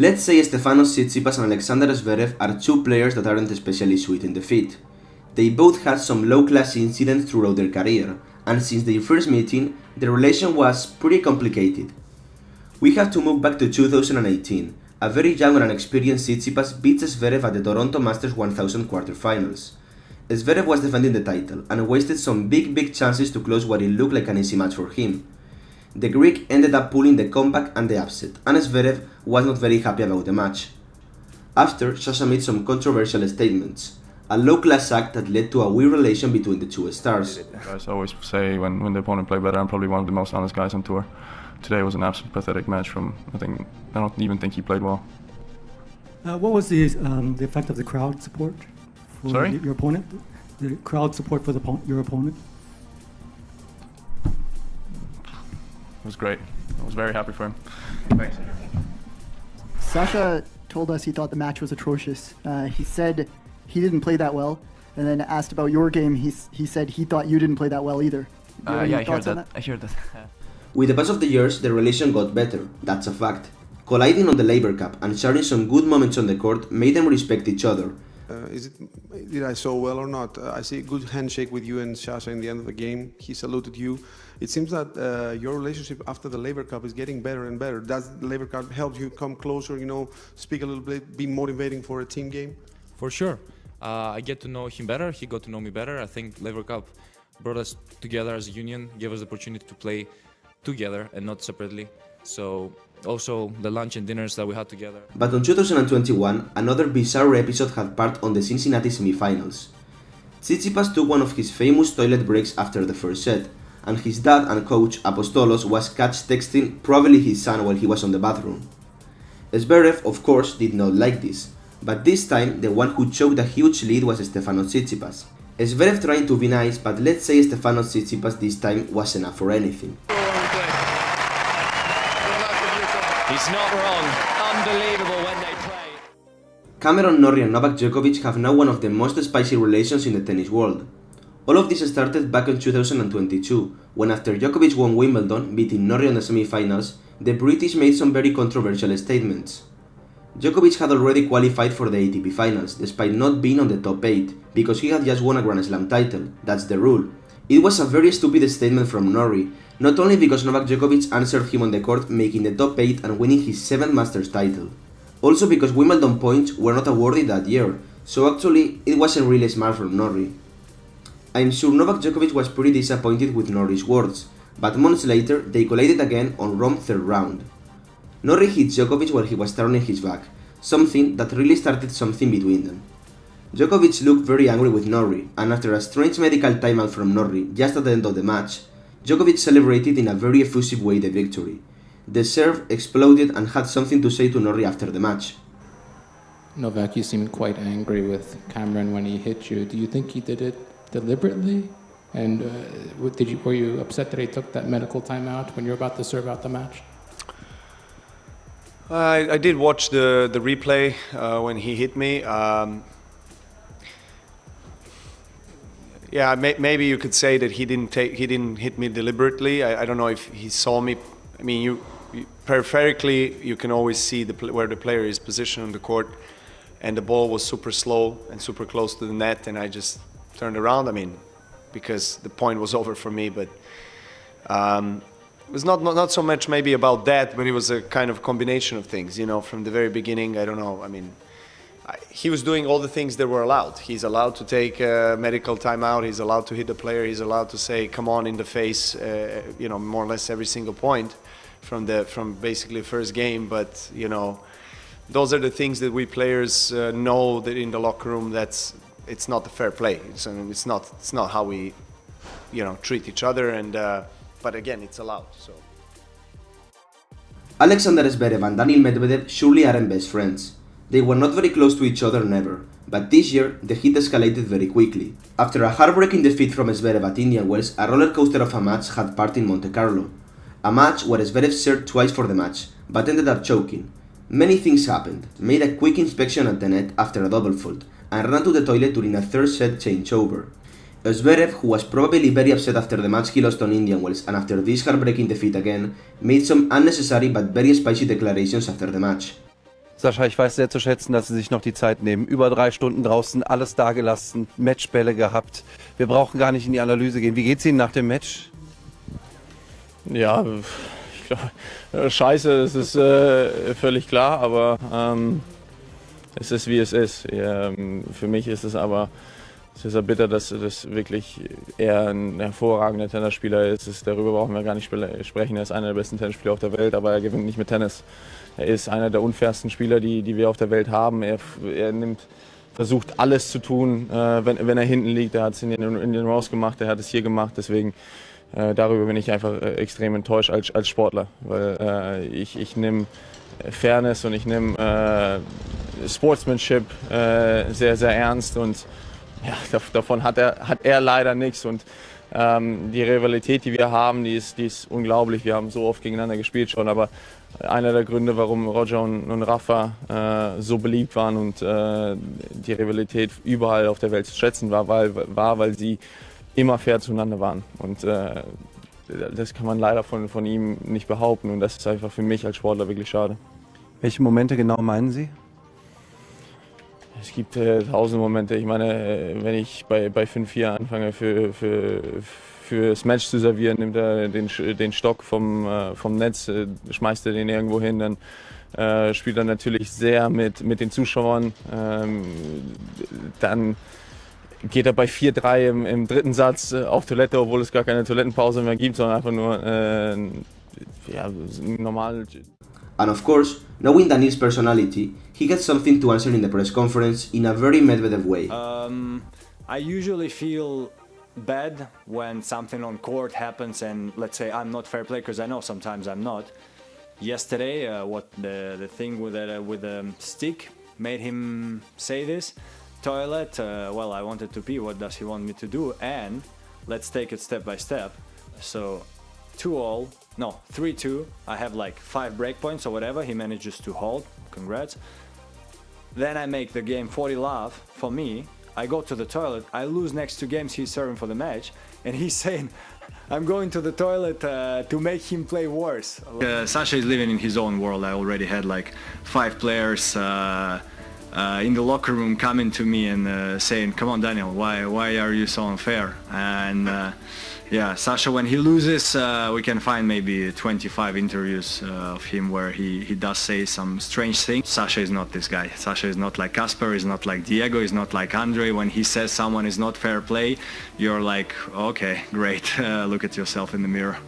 Let's say Stefanos Tsitsipas and Alexander Zverev are two players that aren't especially sweet in defeat. They both had some low-class incidents throughout their career, and since their first meeting, the relation was pretty complicated. We have to move back to 2018. A very young and inexperienced Tsitsipas beats Zverev at the Toronto Masters 1000 quarterfinals. Zverev was defending the title and wasted some big chances to close what it looked like an easy match for him. The Greek ended up pulling the comeback and the upset, and Zverev was not very happy about the match. After, Sasha made some controversial statements, a low-class act that led to a weird relation between the two stars. Guys always say when the opponent play better, I'm probably one of the most honest guys on tour. Today was an absolute pathetic match from, I don't even think he played well. What was the effect of the crowd support for your opponent? The crowd support for your opponent? It was great. I was very happy for him. Thanks. Sasha told us he thought the match was atrocious. He said he didn't play that well, and then asked about your game, he said he thought you didn't play that well either. I heard that. With the pass of the years, the relation got better, that's a fact. Colliding on the Laver Cup and sharing some good moments on the court made them respect each other. Did I so well or not? I see a good handshake with you and Sasha in the end of the game. He saluted you. It seems that your relationship after the Laver Cup is getting better and better. Does the Laver Cup help you come closer, speak a little bit, be motivating for a team game? For sure. I get to know him better, he got to know me better. I think Laver Cup brought us together as a union, gave us the opportunity to play together and not separately. So also the lunch and dinners that we had together. But in 2021, another bizarre episode had part on the Cincinnati semifinals. Tsitsipas took one of his famous toilet breaks after the first set, and his dad and coach Apostolos was catch texting probably his son while he was on the bathroom. Zverev, of course, did not like this, but this time the one who choked a huge lead was Stefanos Tsitsipas. Zverev trying to be nice, but let's say Stefanos Tsitsipas this time was enough for anything. He's not wrong. Unbelievable when they play. Cameron Norrie and Novak Djokovic have now one of the most spicy relations in the tennis world. All of this started back in 2022, when after Djokovic won Wimbledon, beating Norrie in the semi-finals, the British made some very controversial statements. Djokovic had already qualified for the ATP finals, despite not being on the top 8, because he had just won a Grand Slam title, that's the rule. It was a very stupid statement from Norrie, not only because Novak Djokovic answered him on the court making the top 8 and winning his 7th Masters title. Also because Wimbledon points were not awarded that year, so actually it wasn't really smart from Norrie. I'm sure Novak Djokovic was pretty disappointed with Norrie's words, but months later they collided again on Rome's 3rd round. Norrie hit Djokovic while he was turning his back, something that really started something between them. Djokovic looked very angry with Norrie, and after a strange medical timeout from Norrie just at the end of the match, Djokovic celebrated in a very effusive way the victory. The Serb exploded and had something to say to Norrie after the match. Novak, you seemed quite angry with Cameron when he hit you. Do you think he did it deliberately? And were you upset that he took that medical timeout when you were about to serve out the match? I did watch the replay when he hit me. Yeah, maybe you could say that he didn't hit me deliberately. I don't know if he saw me. I mean, you peripherically you can always see where the player is positioned on the court, and the ball was super slow and super close to the net, and I just turned around. I mean, because the point was over for me, but it was not so much maybe about that, but it was a kind of combination of things. From the very beginning, I don't know. I mean, he was doing all the things that were allowed. He's allowed to take a medical timeout. He's allowed to hit the player. He's allowed to say, "Come on," in the face. More or less every single point from basically first game. But those are the things that we players know that in the locker room it's not a fair play. It's not how we treat each other. And but again, it's allowed. So. Alexander Zverev and Daniil Medvedev surely aren't best friends. They were not very close to each other, never, but this year the heat escalated very quickly. After a heartbreaking defeat from Zverev at Indian Wells, a roller coaster of a match had part in Monte Carlo. A match where Zverev served twice for the match, but ended up choking. Many things happened, made a quick inspection at the net after a double fault, and ran to the toilet during a third set changeover. Zverev, who was probably very upset after the match he lost on Indian Wells and after this heartbreaking defeat again, made some unnecessary but very spicy declarations after the match. Sascha, ich weiß sehr zu schätzen, dass Sie sich noch die Zeit nehmen. Über 3 Stunden draußen, alles dagelassen, Matchbälle gehabt. Wir brauchen gar nicht in die Analyse gehen. Wie geht's Ihnen nach dem Match? Ja, ich glaube, scheiße, das ist völlig klar, aber es ist wie es ist. Für mich ist es aber sehr bitter, dass das wirklich er ein hervorragender Tennisspieler ist. Darüber brauchen wir gar nicht sprechen. Er ist einer der besten Tennisspieler auf der Welt, aber er gewinnt nicht mit Tennis. Er ist einer der unfairsten Spieler, die wir auf der Welt haben. Er versucht alles zu tun, wenn er hinten liegt. Er hat es in den Rows gemacht, er hat es hier gemacht. Deswegen darüber bin ich einfach extrem enttäuscht als Sportler, weil ich nehme Fairness und ich nehme Sportsmanship sehr, sehr ernst und ja, davon hat er leider nichts. Und die Rivalität, die wir haben, die ist unglaublich. Wir haben so oft gegeneinander gespielt schon, aber einer der Gründe, warum Roger und Rafa so beliebt waren und die Rivalität überall auf der Welt zu schätzen war, weil sie immer fair zueinander waren. Und das kann man leider von ihm nicht behaupten und das ist einfach für mich als Sportler wirklich schade. Welche Momente genau meinen Sie? Es gibt tausende Momente. Ich meine, wenn ich bei 5-4 anfange fürs Match zu servieren, nimmt er den Stock vom Netz, schmeißt er den irgendwo hin, dann spielt er natürlich sehr mit den Zuschauern. Dann geht er bei 4-3 im dritten Satz auf Toilette, obwohl es gar keine Toilettenpause mehr gibt, sondern einfach nur normal. And of course, knowing Daniil's personality, he had something to answer in the press conference in a very Medvedev way. I usually feel bad when something on court happens and let's say I'm not fair play, because I know sometimes I'm not. Yesterday, what the thing with the stick made him say this. Toilet, well, I wanted to pee, what does he want me to do? And let's take it step by step. So 3-2, I have like 5 break points or whatever, he manages to hold, congrats. Then I make the game 40-love for me, I go to the toilet, I lose next 2 games, he's serving for the match, and he's saying, I'm going to the toilet to make him play worse. Sasha is living in his own world. I already had like 5 players in the locker room coming to me and saying, come on Daniel, why are you so unfair? And yeah, Sasha, when he loses, we can find maybe 25 interviews of him where he does say some strange things. Sasha is not this guy. Sasha is not like Kasper, is not like Diego, is not like Andre. When he says someone is not fair play, you're like, okay, great, look at yourself in the mirror.